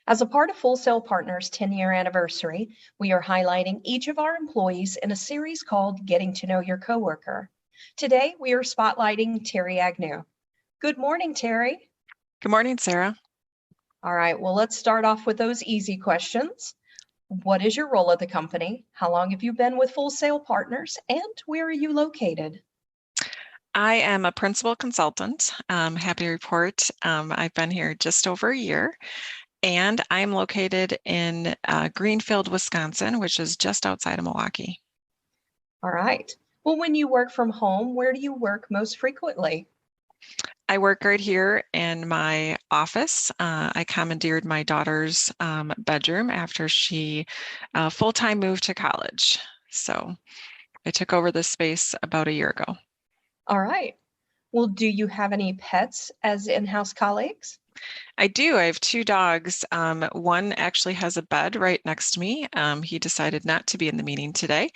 As a part of Full Sail Partners' 10-year anniversary, we are highlighting each of our employees in a series called Getting to Know Your Coworker. Today, we are spotlighting Terri Agnew. Good morning, Terri. Good morning, Sarah. All right, well, let's start off with those easy questions. What is your role at the company? How long have you been with Full Sail Partners? And where are you located? I am a principal consultant. Happy to report I've been here just over a year, and I'm located in Greenfield, Wisconsin, which is just outside of Milwaukee. All right. Well, when you work from home, where do you work most frequently? I work right here in my office. I commandeered my daughter's bedroom after she full-time moved to college. So I took over this space about a year ago. All right. Well, do you have any pets as in-house colleagues? I do. I have two dogs. One actually has a bed right next to me. He decided not to be in the meeting today,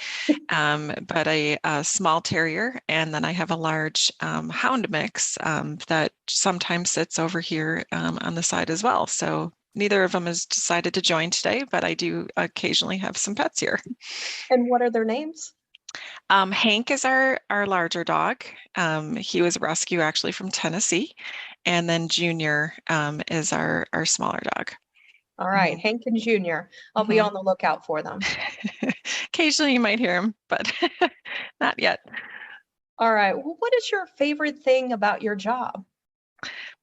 but a small terrier. And then I have a large hound mix that sometimes sits over here on the side as well. So neither of them has decided to join today, but I do occasionally have some pets here. And what are their names? Hank is our larger dog. He was a rescue actually from Tennessee. And then Junior is our smaller dog. All right, Hank and Junior. I'll be on the lookout for them. Occasionally you might hear him, but not yet. All right. Well, what is your favorite thing about your job?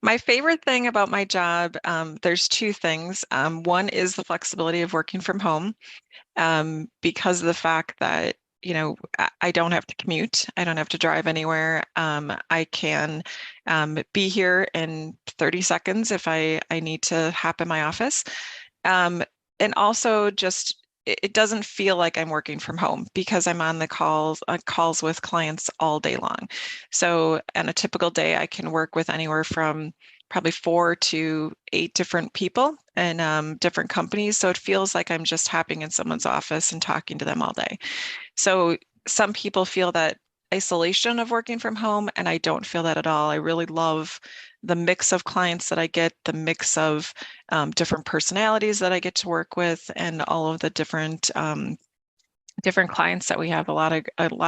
My favorite thing about my job, there's two things. One is the flexibility of working from home because of the fact that I don't have to commute. I don't have to drive anywhere. I can be here in 30 seconds if I need to hop in my office. And also just it doesn't feel like I'm working from home because I'm on the calls with clients all day long. So on a typical day, I can work with anywhere from probably 4 to 8 different people and different companies. So it feels like I'm just hopping in someone's office and talking to them all day. So some people feel that isolation of working from home, and I don't feel that at all. I really love the mix of clients that I get, the mix of different personalities that I get to work with, and all of the different clients that we have. A lot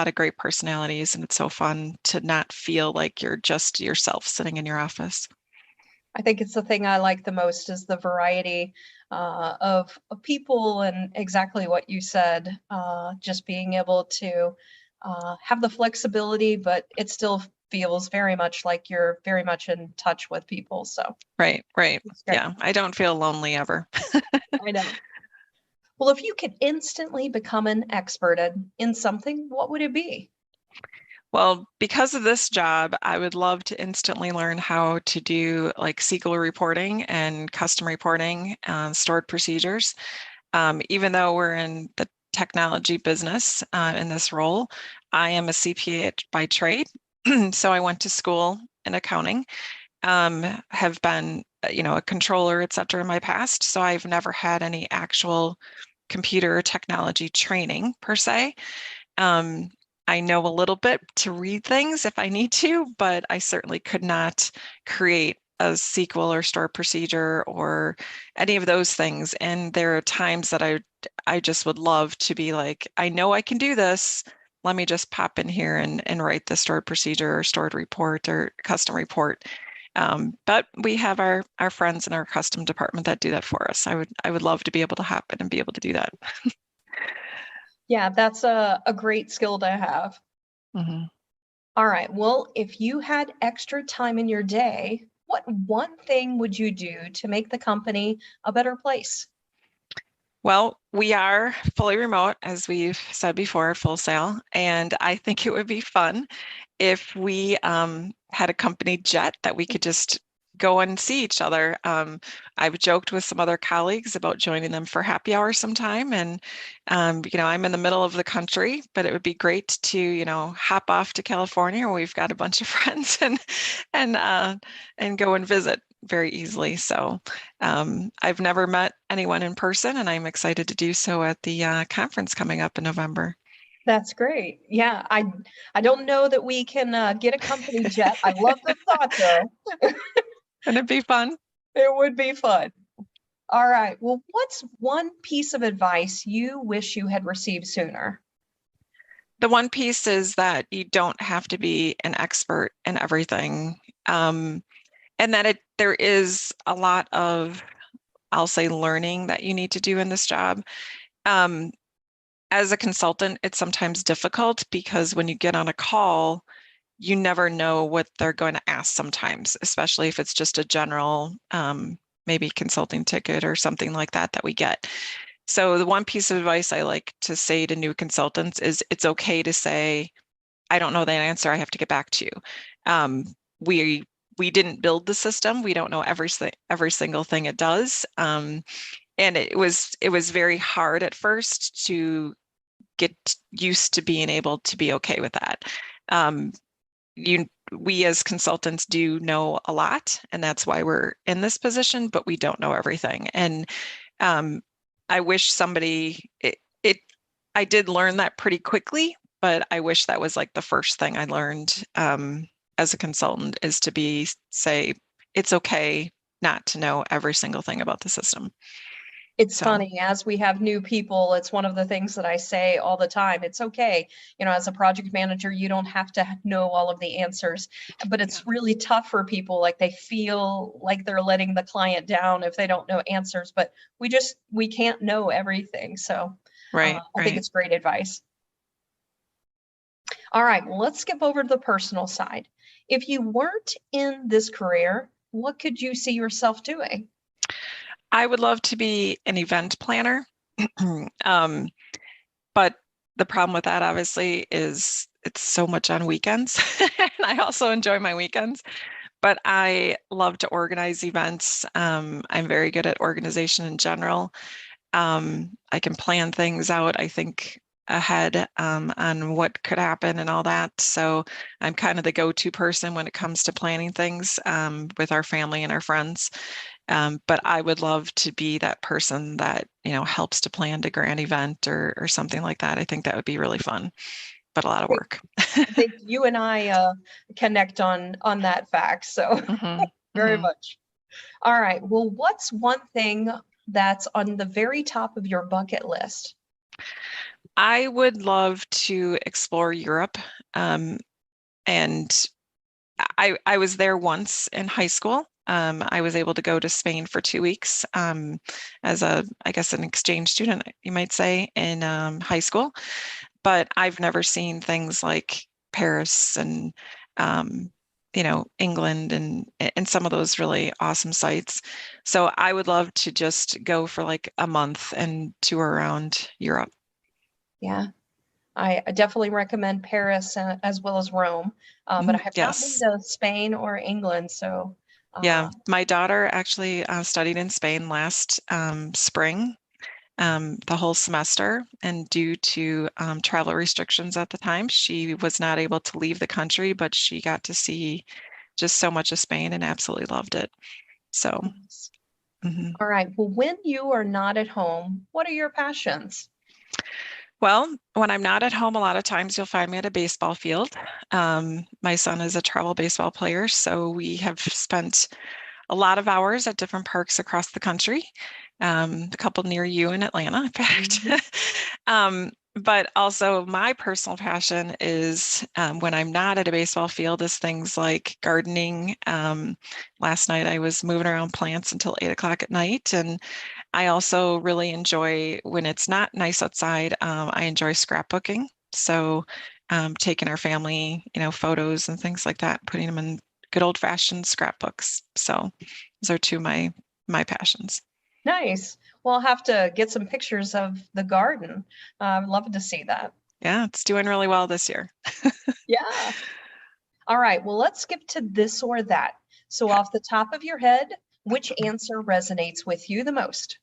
of great personalities, and it's so fun to not feel like you're just yourself sitting in your office. I think it's the thing I like the most is the variety of people and exactly what you said, just being able to have the flexibility, but it still feels very much like you're very much in touch with people. So right. Yeah, I don't feel lonely ever. I know. Well, if you could instantly become an expert in something, what would it be? Well, because of this job, I would love to instantly learn how to do like SQL reporting and custom reporting, stored procedures. Even though we're in the technology business in this role, I am a CPA by trade. So I went to school in accounting, have been, a controller, et cetera, in my past. So I've never had any actual computer technology training per se. I know a little bit to read things if I need to, but I certainly could not create a SQL or stored procedure or any of those things. And there are times that I just would love to be like, I know I can do this. Let me just pop in here and write the stored procedure or stored report or custom report. But we have our friends in our custom department that do that for us. I would love to be able to hop in and be able to do that. Yeah, that's a great skill to have. All right. Well, if you had extra time in your day, what one thing would you do to make the company a better place? Well, we are fully remote, as we've said before, Full Sail, and I think it would be fun if we had a company jet that we could just go and see each other. I've joked with some other colleagues about joining them for happy hour sometime, and I'm in the middle of the country, but it would be great to hop off to California where we've got a bunch of friends and go and visit very easily. So I've never met anyone in person, and I'm excited to do so at the conference coming up in November. That's great. Yeah, I don't know that we can get a company jet. I love the thought, though. Wouldn't it be fun? It would be fun. All right. Well, what's one piece of advice you wish you had received sooner? The one piece is that you don't have to be an expert in everything. And that there is a lot of, I'll say, learning that you need to do in this job. Um, as a consultant, it's sometimes difficult because when you get on a call, you never know what they're going to ask sometimes, especially if it's just a general, maybe consulting ticket or something like that that we get. So the one piece of advice I like to say to new consultants is it's okay to say, I don't know that answer. I have to get back to you. Um, we we didn't build the system. We don't know every single thing it does. And it was very hard at first to get used to being able to be okay with that. Um, we as consultants do know a lot, and that's why we're in this position, but we don't know everything. And um, I wish I did learn that pretty quickly, but I wish that was like the first thing I learned as a consultant is to say, it's okay not to know every single thing about the system. It's So, funny, as we have new people, it's one of the things that I say all the time. It's okay. As a project manager, you don't have to know all of the answers, but yeah, it's really tough for people. Like they feel like they're letting the client down if they don't know answers, but we can't know everything. So right, I think right. it's great advice. All right, well, let's skip over to the personal side. If you weren't in this career, what could you see yourself doing? I would love to be an event planner. um, but the problem with that obviously is it's so much on weekends. And I also enjoy my weekends, but I love to organize events. I'm very good at organization in general. I can plan things out, I think, ahead on what could happen and all that. So I'm kind of the go-to person when it comes to planning things with our family and our friends. But I would love to be that person that, helps to plan a grand event or something like that. I think that would be really fun, but a lot of work. I think you and I connect on that fact. So Mhm, very mhm. much. All right. Well, what's one thing that's on the very top of your bucket list? I would love to explore Europe. And I was there once in high school. I was able to go to Spain for 2 weeks as I guess, an exchange student, you might say, in high school. But I've never seen things like Paris and, um, England and some of those really awesome sites. So I would love to just go for like a month and tour around Europe. Yeah, I definitely recommend Paris as well as Rome, but I Mhm. have not been Yes. to Spain or England. So Yeah, my daughter actually studied in Spain last spring, the whole semester, and due to travel restrictions at the time, she was not able to leave the country, but she got to see just so much of Spain and absolutely loved it. So, nice. mhm. All right. Well, when you are not at home, what are your passions? Well, when I'm not at home, a lot of times you'll find me at a baseball field. My son is a travel baseball player, so we have spent a lot of hours at different parks across the country, a couple near you in Atlanta, in fact. Mhm. But also my personal passion is when I'm not at a baseball field is things like gardening. Last night I was moving around plants until 8 o'clock at night. And I also really enjoy when it's not nice outside, I enjoy scrapbooking. So taking our family, photos and things like that, putting them in good old fashioned scrapbooks. So those are two of my passions. Nice. Well, I'll have to get some pictures of the garden. I'd love to see that. Yeah, it's doing really well this year. Yeah. All right. Well, let's skip to this or that. So, Okay. off the top of your head, which answer resonates with you the most?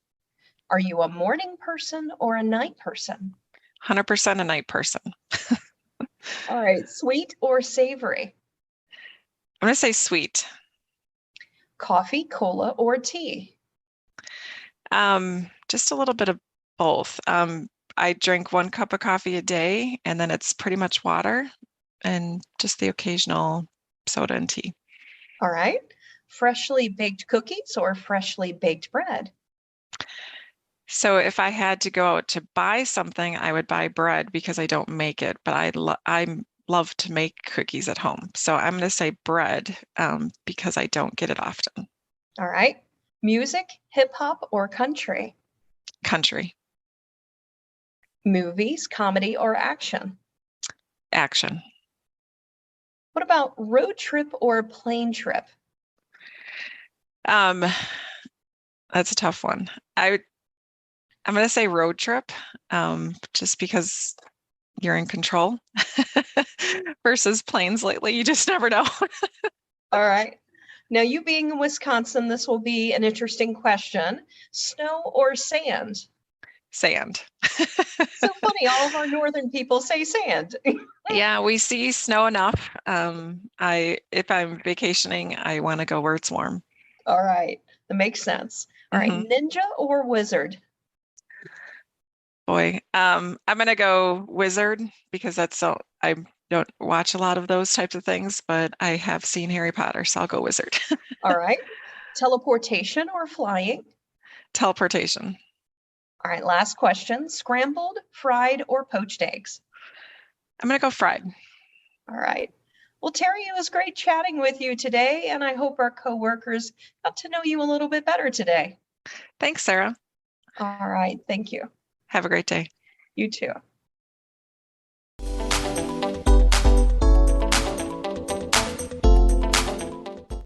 Are you a morning person or a night person? 100% a night person. All right. Sweet or savory? I'm going to say sweet. Coffee, cola, or tea? Just a little bit of both. I drink 1 cup of coffee a day, and then it's pretty much water and just the occasional soda and tea. All right. Freshly baked cookies or freshly baked bread? So if I had to go out to buy something, I would buy bread because I don't make it, but I love to make cookies at home. So I'm going to say bread because I don't get it often. All right. Music, hip hop, or country? Country, Movies, comedy, or action? action. What about road trip or plane trip? Um, that's a tough one. I'm going to say road trip just because you're in control versus planes lately. You just never know. All right. Now, you being in Wisconsin, this will be an interesting question. Snow or sand? Sand. So funny, all of our northern people say sand. Yeah, we see snow enough. If I'm vacationing, I want to go where it's warm. All right, that makes sense. All right, Mhm. ninja or wizard? Boy, I'm gonna go wizard because I don't watch a lot of those types of things, but I have seen Harry Potter, so I'll go wizard. All right, teleportation or flying? Teleportation. All right, last question. Scrambled, fried, or poached eggs? I'm gonna go fried. All right. Well, Terri, it was great chatting with you today, and I hope our coworkers got to know you a little bit better today. Thanks, Sarah. All right, thank you. Have a great day. You too.